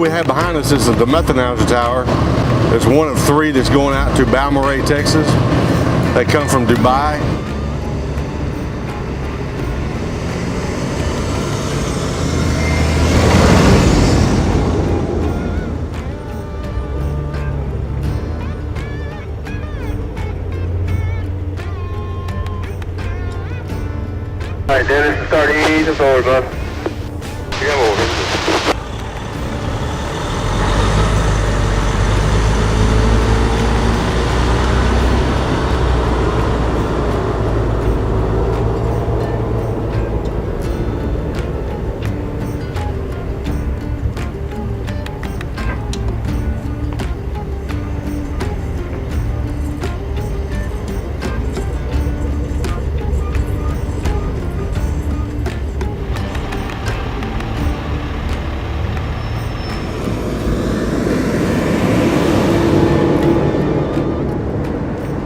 we have behind us is the Demethanizer tower. There's one of 3 that's going out to Balmorhea, Texas. They come from Dubai. All right, Dennis, start easing forward, bud. Come over.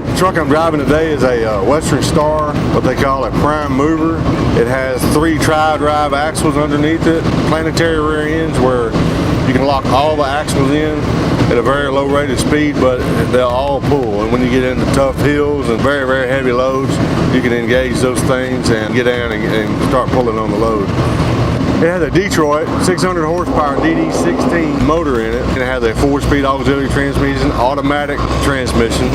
The truck I'm driving today is a Western Star, what they call a prime mover. It has 3 tri-drive axles underneath it, planetary rear ends where you can lock all the axles in at a very low rate of speed, but they'll all pull. And when you get into tough hills and very, very heavy loads, you can engage those things and get down and start pulling on the load. It has a Detroit 600 horsepower DD16 motor in it. It has a 4-speed auxiliary transmission, automatic transmission.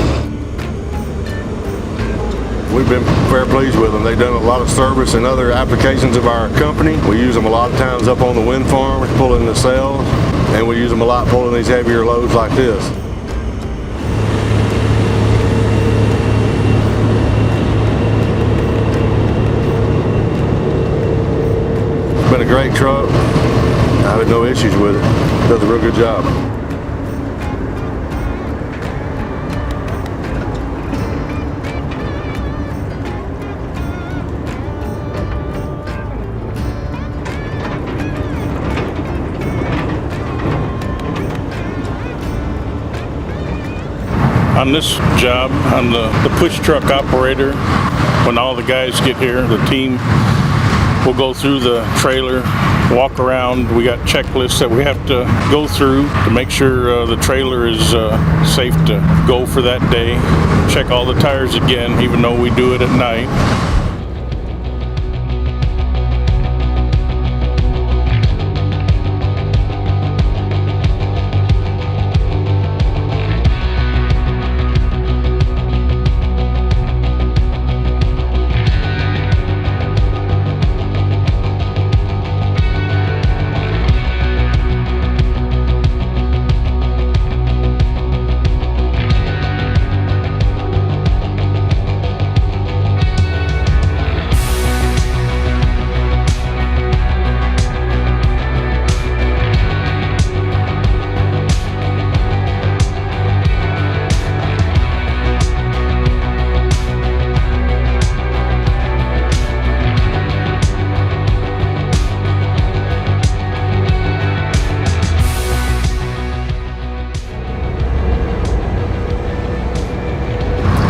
We've been very pleased with them. They've done a lot of service in other applications of our company. We use them a lot of times up on the wind farms, pulling the cells, and we use them a lot pulling these heavier loads like this. It's been a great truck. I have no issues with it. Does a real good job. On this job, I'm the push truck operator. When all the guys get here, the team will go through the trailer, walk around. We got checklists that we have to go through to make sure the trailer is safe to go for that day. Check all the tires again, even though we do it at night.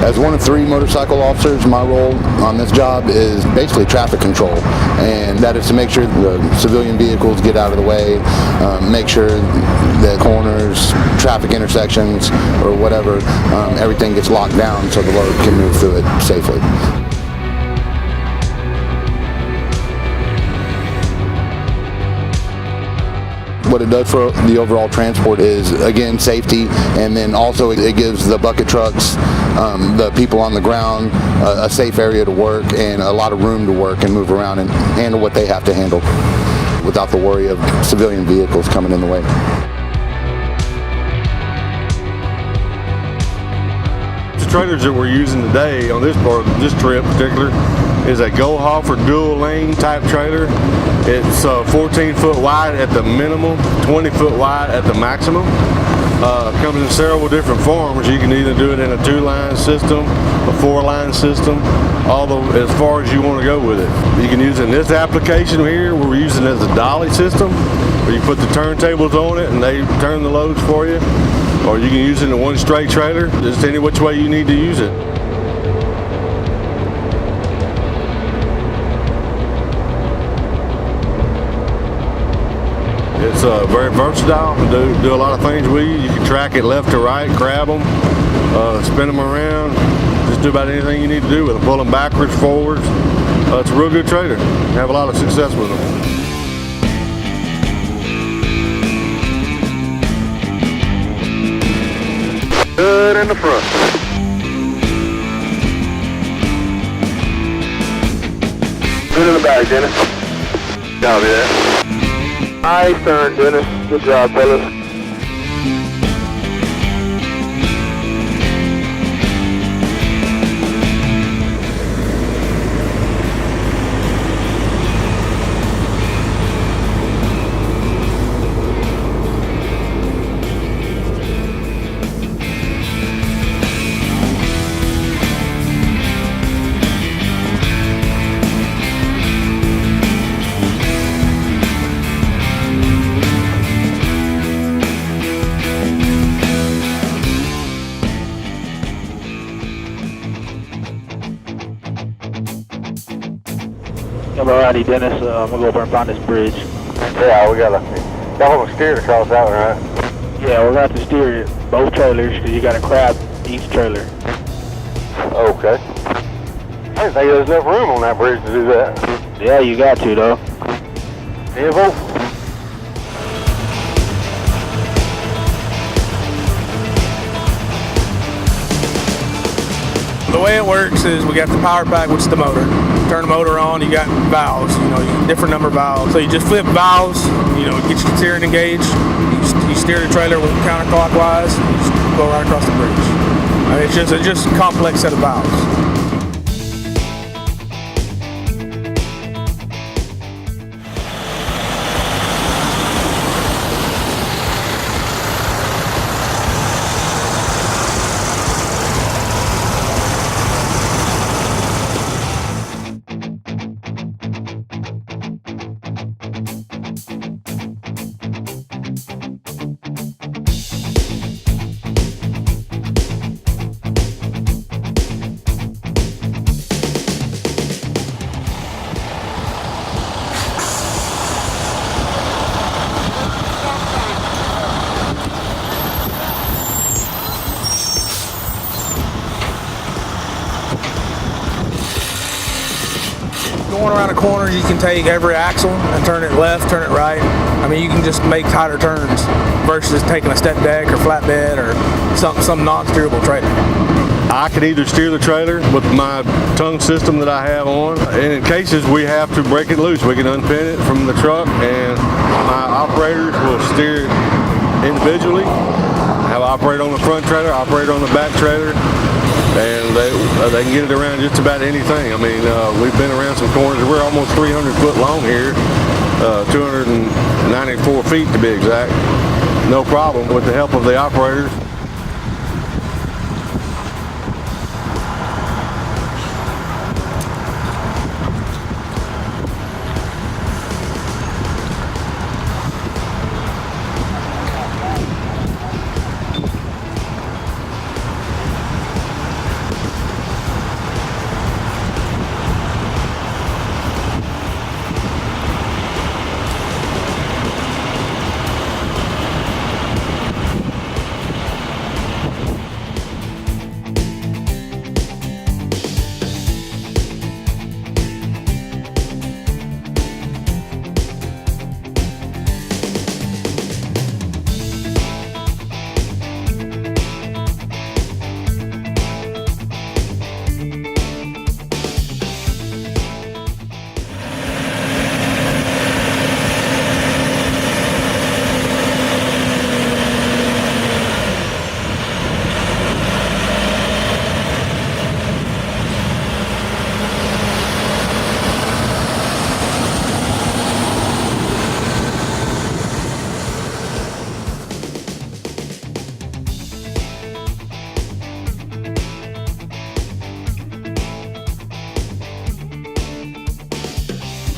As one of 3 motorcycle officers, my role on this job is basically traffic control, and that is to make sure the civilian vehicles get out of the way, make sure that corners, traffic intersections, or whatever, everything gets locked down so the load can move through it safely. What it does for the overall transport is, again, safety, and then also it gives the bucket trucks, the people on the ground, a safe area to work and a lot of room to work and move around and handle what they have to handle without the worry of civilian vehicles coming in the way. The trailers that we're using today on this part, this trip in particular, is a Go-Hoffer dual lane type trailer. It's 14 foot wide at the minimum, 20 foot wide at the maximum. Comes in several different forms. You can either do it in a 2-line system, a 4-line system, as far as you want to go with it. You can use it in this application here, we're using it as a dolly system, where you put the turntables on it and they turn the loads for you. Or you can use it in one straight trailer, just any which way you need to use it. It's very versatile. Do a lot of things with you. You can track it left to right, grab them, spin them around. Just do about anything you need to do with them. Pull them backwards, forwards. It's a real good trailer. Have a lot of success with them. Good in the front. Good in the back, Dennis. Copy that. Nice turn, Dennis. Good job, fellas. Alrighty, Dennis, I'm gonna go over and find this bridge. Yeah, y'all want to steer to cross that one, right? Yeah, we're gonna have to steer both trailers because you got to crab each trailer. Okay. I didn't think there was enough room on that bridge to do that. Yeah, you got to though. Yeah, both. The way it works is we got the power pack, which is the motor. Turn the motor on, you got valves, different number of valves. So you just flip valves, get your steering engaged. You steer the trailer with counterclockwise, and you just go right across the bridge. It's just a complex set of valves. Going around a corner, you can take every axle and turn it left, turn it right. I mean, you can just make tighter turns versus taking a step deck or flatbed or some non-steerable trailer. I can either steer the trailer with my tongue system that I have on, and in cases we have to break it loose, we can unpin it from the truck, and my operators will steer it individually. I have an operator on the front trailer, operator on the back trailer, and they can get it around just about anything. I mean, we've been around some corners. We're almost 300 foot long here, 294 feet to be exact. No problem with the help of the operators.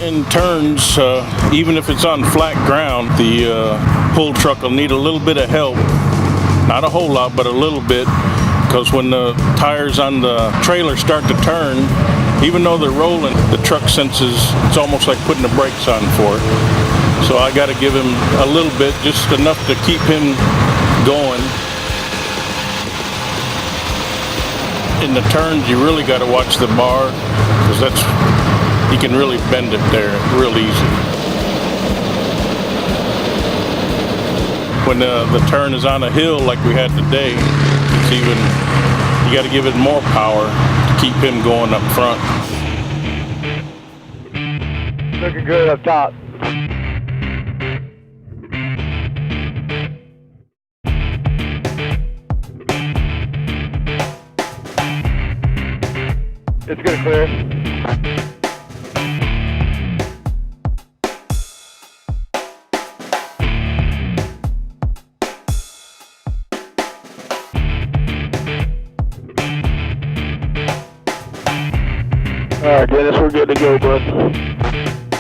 In turns, even if it's on flat ground, the pull truck will need a little bit of help. Not a whole lot, but a little bit, because when the tires on the trailer start to turn, even though they're rolling, the truck senses it's almost like putting the brakes on for it. So I got to give him a little bit, just enough to keep him going. In the turns, you really got to watch the bar, because you can really bend it there real easy. When the turn is on a hill like we had today, you got to give it more power to keep him going up front. Looking good up top. It's gonna clear. All right, Dennis, we're good to go, bud.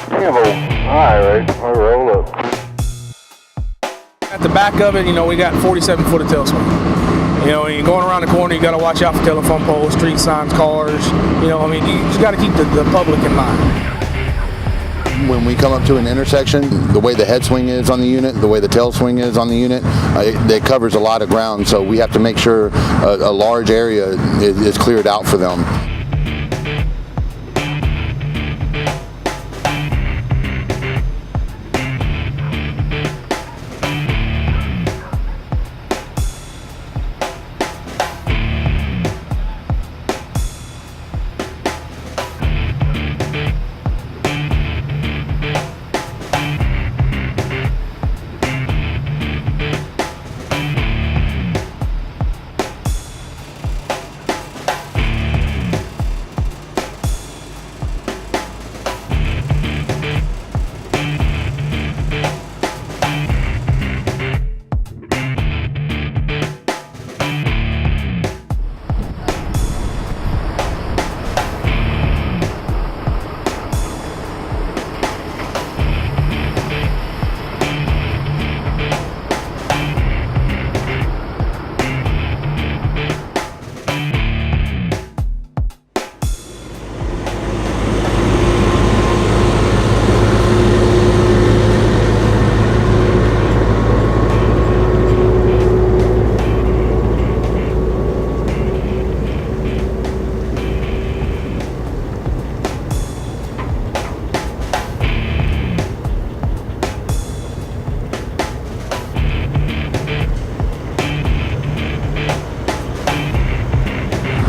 Campbell, all right, I'll roll up. At the back of it, we got 47 foot of tail swing. When you're going around the corner, you got to watch out for telephone poles, street signs, cars. You just got to keep the public in mind. When we come up to an intersection, the way the head swing is on the unit, the way the tail swing is on the unit, it covers a lot of ground, so we have to make sure a large area is cleared out for them.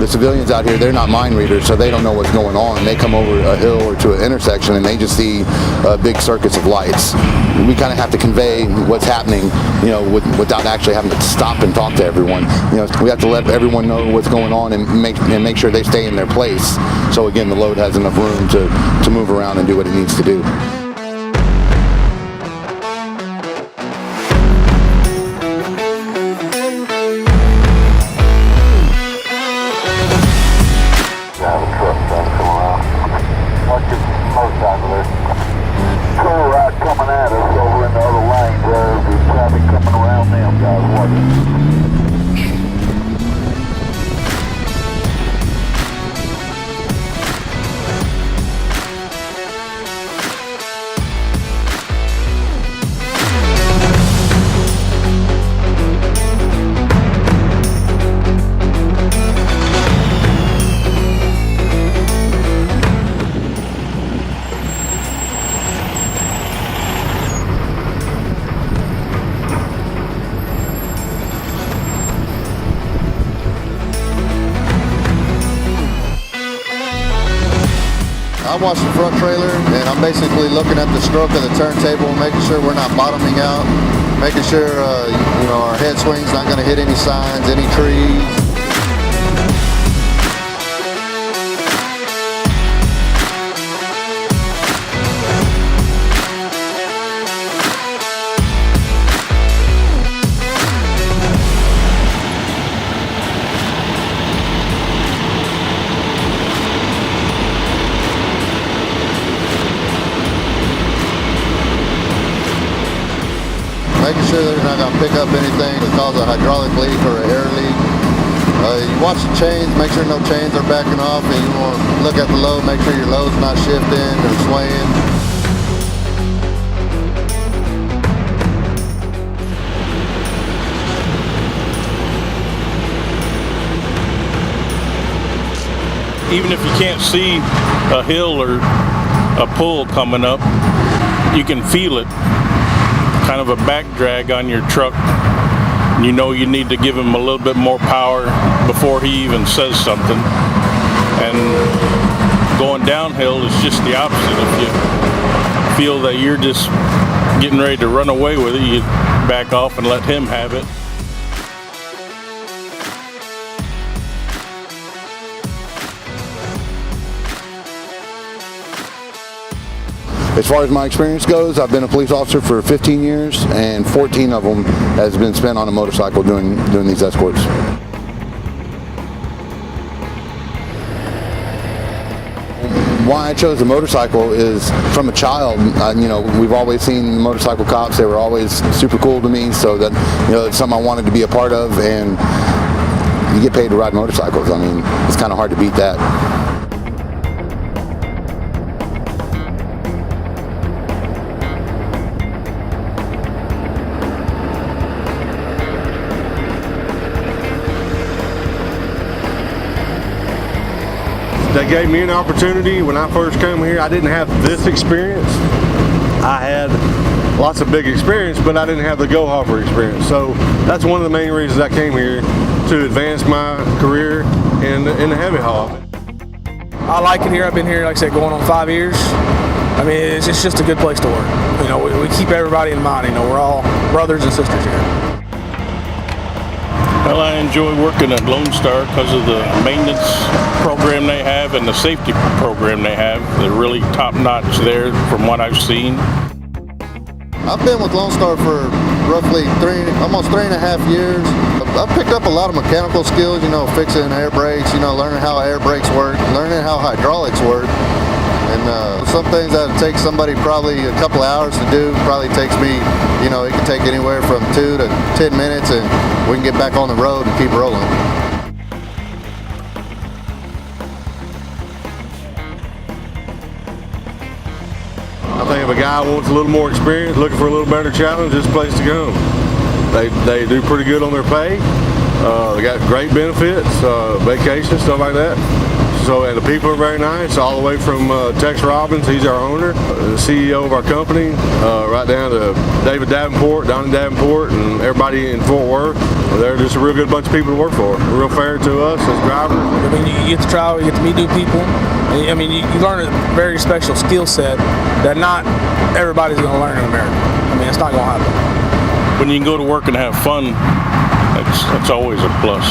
The civilians out here, they're not mind readers, so they don't know what's going on. They come over a hill or to an intersection and they just see big circuits of lights. We kind of have to convey what's happening, without actually having to stop and talk to everyone. We have to let everyone know what's going on and make sure they stay in their place. So again, the load has enough room to move around and do what it needs to do. Coming at us over in the other lane. There's traffic coming around them, guys. Watch it. I watch the front trailer and I'm basically looking at the stroke of the turntable, making sure we're not bottoming out, making sure our head swing's not going to hit any signs, any trees. Making sure they're not going to pick up anything that cause a hydraulic leak or an air leak. You watch the chains, make sure no chains are backing off, and you want to look at the load, make sure your load's not shifting or swaying. even if you can't see a hill or a pull coming up, you can feel it, kind of a back drag on your truck. You know you need to give him a little bit more power before he even says something. And going downhill is just the opposite. If you feel that you're just getting ready to run away with it, you back off and let him have it. As far as my experience goes, I've been a police officer for 15 years, and 14 of them has been spent on a motorcycle doing these escorts. Why I chose a motorcycle is from a child. You know, we've always seen motorcycle cops. They were always super cool to me, so that, you know, it's something I wanted to be a part of. And you get paid to ride motorcycles. I mean, it's kind of hard to beat that. They gave me an opportunity when I first came here. I didn't have this experience. I had lots of big experience, but I didn't have the go-hopper experience. So that's one of the main reasons I came here, to advance my career in the heavy haul. I like it here. I've been here, like I said, going on 5 years. I mean, it's just a good place to work. You know, we keep everybody in mind. You know, we're all brothers and sisters here. Well, I enjoy working at Lone Star because of the maintenance program they have and the safety program they have. They're really top-notch there from what I've seen. I've been with Lone Star for roughly almost 3.5 years. I've picked up a lot of mechanical skills, you know, fixing air brakes, you know, learning how air brakes work, learning how hydraulics work. And some things that take somebody probably a couple hours to do probably takes me, you know, it can take anywhere from 2 to 10 minutes, and we can get back on the road and keep rolling. I think if a guy wants a little more experience, looking for a little better challenge, this is the place to go. They do pretty good on their pay. They got great benefits, vacation, stuff like that. So, and the people are very nice, all the way from Tex Robbins, he's our owner, the CEO of our company, right down to David Davenport, Donnie Davenport, and everybody in Fort Worth. They're just a real good bunch of people to work for. Real fair to us as drivers. I mean, you get to travel, you get to meet new people. I mean, you learn a very special skill set that not everybody's going to learn in America. I mean, it's not going to happen. When you can go to work and have fun, that's always a plus.